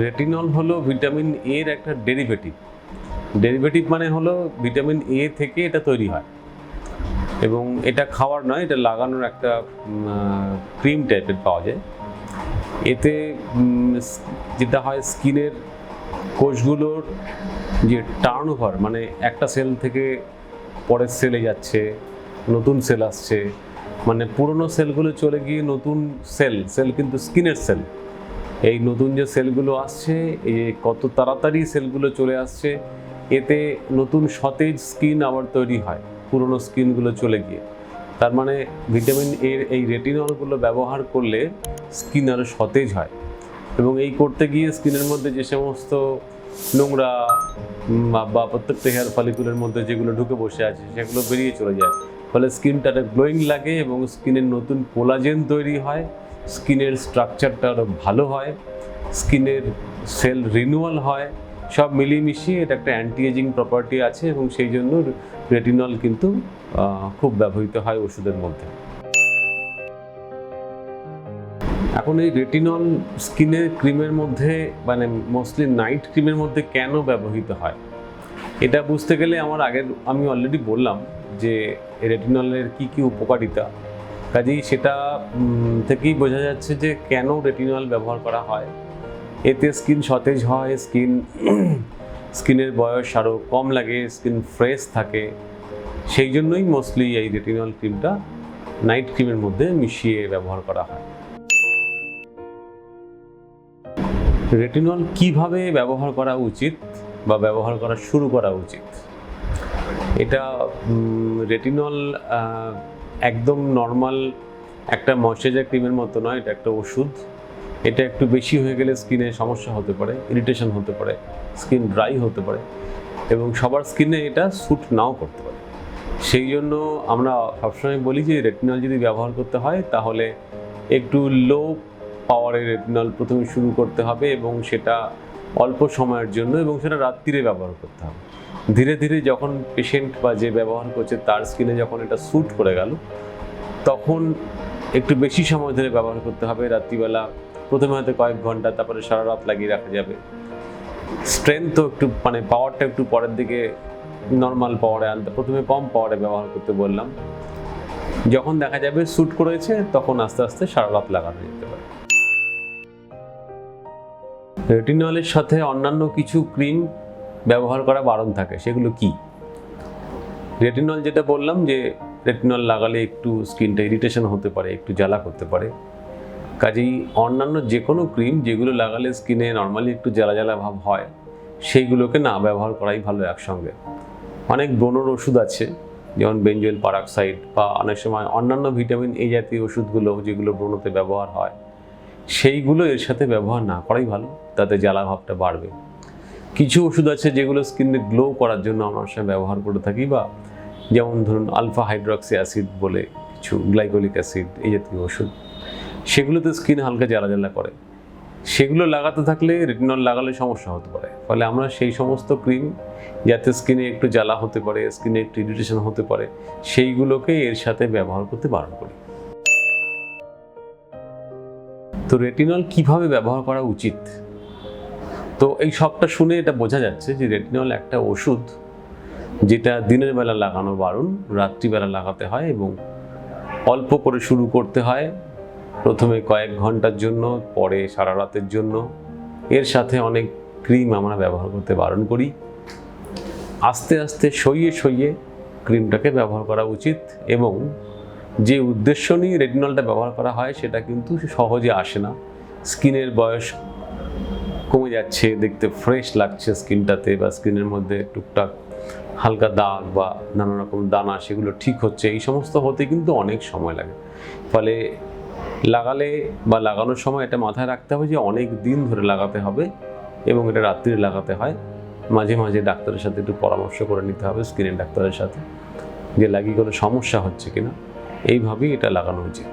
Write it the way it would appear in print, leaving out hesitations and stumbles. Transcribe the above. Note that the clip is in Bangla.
রেটিনল হলো ভিটামিন এর একটা ডেরিভেটিভ মানে হলো ভিটামিন এ থেকে এটা তৈরি হয় এবং এটা খাওয়ার নয়, এটা লাগানোর একটা ক্রিম টাইপের পাওয়া যায়। এতে যেটা হয়, স্কিনের কোষগুলোর যে টার্নওভার, মানে একটা সেল থেকে পরের সেলে যাচ্ছে, নতুন সেল আসছে, মানে পুরনো সেলগুলো চলে গিয়ে নতুন সেল কিন্তু স্কিনের সেল, এই নতুন যে সেলগুলো আসছে, এই কত তাড়াতাড়ি সেলগুলো চলে আসছে, এতে নতুন সতেজ স্কিন আবার তৈরি হয় পুরনো স্কিনগুলো চলে গিয়ে। তার মানে ভিটামিন এর এই রেটিনলগুলো ব্যবহার করলে স্কিন আরও সতেজ হয় এবং এই করতে গিয়ে স্কিনের মধ্যে যে সমস্ত নোংরা বা প্রত্যেকটা হেয়ার ফলিকুলের মধ্যে যেগুলো ঢুকে বসে আছে সেগুলো বেরিয়ে চলে যায়, ফলে স্কিনটা গ্লোয়িং লাগে এবং স্কিনের নতুন কোলাজেন তৈরি হয়, স্কিনের স্ট্রাকচারটা আরও ভালো হয়, স্কিনের সেল রিনিউয়াল হয়। সব মিলিয়ে মিশিয়ে এটা একটা অ্যান্টি এজিং প্রপার্টি আছে এবং সেই জন্য রেটিনল কিন্তু খুব ব্যবহৃত হয় ওষুধের মধ্যে। এখন এই রেটিনল স্কিনের ক্রিমের মধ্যে, মানে মোস্টলি নাইট ক্রিমের মধ্যে কেন ব্যবহৃত হয়, এটা বুঝতে গেলে আমি অলরেডি বললাম যে রেটিনলের কি উপকারিতা, কাজেই সেটা থেকেই বোঝা যাচ্ছে যে কেন রেটিনল ব্যবহার করা হয়। এতে স্কিন সতেজ হয়, স্কিনের বয়স আরও কম লাগে, স্কিন ফ্রেশ থাকে, সেই জন্যই মোস্টলি এই রেটিনল ক্রিমটা নাইট ক্রিমের মধ্যে মিশিয়ে ব্যবহার করা হয়। রেটিনল কিভাবে ব্যবহার করা উচিত বা ব্যবহার করা শুরু করা উচিত, এটা রেটিনল একদম নর্মাল একটা ময়শ্চারাইজার ক্রিমের মতো নয়, এটা একটা ওষুধ। এটা একটু বেশি হয়ে গেলে স্কিনে সমস্যা হতে পারে, ইরিটেশন হতে পারে, স্কিন ড্রাই হতে পারে এবং সবার স্কিনে এটা স্যুট নাও করতে পারে। সেই জন্য আমরা সবসময় বলি যে রেটিনল যদি ব্যবহার করতে হয় তাহলে একটু লো পাওয়ারের রেটিনল প্রথমে শুরু করতে হবে এবং সেটা অল্প সময়ের জন্য, এবং সেটা রাত্রিরে ব্যবহার করতে হবে। ধীরে ধীরে যখন পেশেন্ট বা যে ব্যবহার করছে তার স্কিনে যখন এটা স্যুট করে গেল, তখন একটু বেশি সময় ধরে ব্যবহার করতে হবে। রাত্রিবেলা প্রথমে হয়তো কয়েক ঘন্টা, তারপরে সারা রাত লাগিয়ে রাখা যাবে। স্ট্রেংথও একটু, মানে পাওয়ারটা একটু পরের দিকে নর্মাল পাওয়ারে আনতে, প্রথমে কম পাওয়ারে ব্যবহার করতে বললাম। যখন দেখা যাবে স্যুট করেছে তখন আস্তে আস্তে সারা রাত লাগানো যেতে পারে। রেটিনলের সাথে অন্যান্য কিছু ক্রিম ব্যবহার করা বারণ থাকে, সেগুলো কি? রেটিনল যেটা বললাম যে রেটিনল লাগালে একটু স্কিনটা ইরিটেশন হতে পারে, একটু জ্বালা করতে পারে, কাজেই অন্যান্য যে কোনো ক্রিম যেগুলো লাগালে স্কিনে নর্মালি একটু জ্বালা জ্বালা ভাব হয় সেইগুলোকে না ব্যবহার করাই ভালো একসঙ্গে। অনেক ব্রণর ওষুধ আছে, যেমন বেনজোয়েল পারঅক্সাইড বা অনেক সময় অন্যান্য ভিটামিন এ জাতীয় ওষুধগুলো যেগুলো ব্রণতে ব্যবহার হয়, সেইগুলো এর সাথে ব্যবহার না করাই ভালো, তাতে জ্বালা ভাবটা বাড়বে। কিছু ওষুধ আছে যেগুলো স্কিনে গ্লো করার জন্য আমরা সময় ব্যবহার করে থাকি, বা যেমন ধরুন আলফা হাইড্রক্সি অ্যাসিড বলে কিছু, গ্লাইকোলিক অ্যাসিড, এই জাতীয় ওষুধ, সেগুলোতে স্কিন হালকা জ্বালা জ্বালা করে, সেগুলো লাগাতে থাকলে রেটিনল লাগালে সমস্যা হতে পারে। ফলে আমরা সেই সমস্ত ক্রিম যাতে স্কিনে একটু জ্বালা হতে পারে, স্কিনে একটু ইরিটেশন হতে পারে, সেইগুলোকে এর সাথে ব্যবহার করতে বারণ করি। তো রেটিনল কিভাবে ব্যবহার করা উচিত, তো এই সবটা শুনে এটা বোঝা যাচ্ছে যে রেটিনল একটা ওষুধ যেটা দিনের বেলা লাগানো বারণ, রাত্রিবেলা লাগাতে হয় এবং অল্প করে শুরু করতে হয়। প্রথমে কয়েক ঘন্টার জন্য, পরে সারা রাতের জন্য। এর সাথে অনেক ক্রিম আমরা ব্যবহার করতে বারণ করি। আস্তে আস্তে সইয়ে ক্রিমটাকে ব্যবহার করা উচিত এবং যে উদ্দেশ্য নিয়ে রেটিনলটা ব্যবহার করা হয় সেটা কিন্তু সহজে আসে না। স্কিনের বয়স কমে যাচ্ছে, দেখতে ফ্রেশ লাগছে স্কিনটাতে, বা স্কিনের মধ্যে টুকটাক হালকা দাগ বা নানা রকম দানা সেগুলো ঠিক হচ্ছে, এই সমস্ত হতে কিন্তু অনেক সময় লাগে। ফলে লাগালে বা লাগানোর সময় এটা মাথায় রাখতে হবে যে অনেক দিন ধরে লাগাতে হবে এবং এটা রাত্রিরে লাগাতে হয়। মাঝে মাঝে ডাক্তারের সাথে একটু পরামর্শ করে নিতে হবে, স্কিনের ডাক্তারের সাথে, যে লাগিয়ে কোনো সমস্যা হচ্ছে কিনা। এইভাবেই এটা লাগানো উচিত।